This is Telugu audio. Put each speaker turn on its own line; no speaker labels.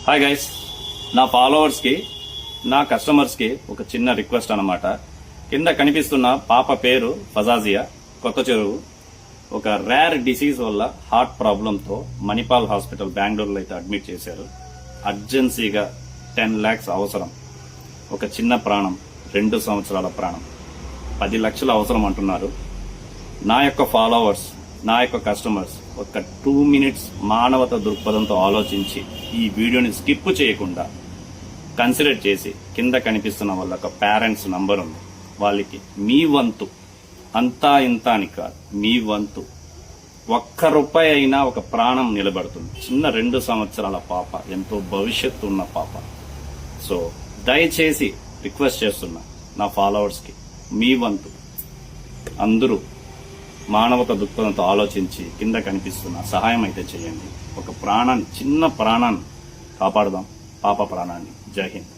హాయ్ గైస్, నా ఫాలోవర్స్కి నా కస్టమర్స్కి ఒక చిన్న రిక్వెస్ట్ అన్నమాట. కింద కనిపిస్తున్న పాప పేరు ఫజాజియా, కొత్త చెరువు. ఒక రేర్ డిసీజ్ వల్ల హార్ట్ ప్రాబ్లంతో మణిపాల్ హాస్పిటల్ బెంగళూరులో అయితే అడ్మిట్ చేశారు. అర్జెన్సీగా 10 lakhs అవసరం. ఒక చిన్న ప్రాణం, 2 సంవత్సరాల ప్రాణం, 10 లక్షలు అవసరం అంటున్నారు. నా యొక్క ఫాలోవర్స్, నా యొక్క కస్టమర్స్ ఒక 2 minutes మానవత దృక్పథంతో ఆలోచించి ఈ వీడియోని స్కిప్ చేయకుండా కన్సిడర్ చేసి కింద కనిపిస్తున్న వాళ్ళ ఒక పేరెంట్స్ నంబర్ ఉంది, వాళ్ళకి మీ వంతు, అంతా ఇంత అని కాదు, మీ వంతు ₹1 అయినా ఒక ప్రాణం నిలబడుతుంది. చిన్న 2 సంవత్సరాల పాప, ఎంతో భవిష్యత్తు ఉన్న పాప. సో దయచేసి రిక్వెస్ట్ చేస్తున్నా నా ఫాలోవర్స్కి, మీ వంతు అందరూ మానవత దృక్పథంతో ఆలోచించి కింద కనిపిస్తున్న సహాయం అయితే చేయండి. ఒక ప్రాణాన్ని, చిన్న ప్రాణాన్ని కాపాడదాం, పాప ప్రాణాన్ని. జై హింద్.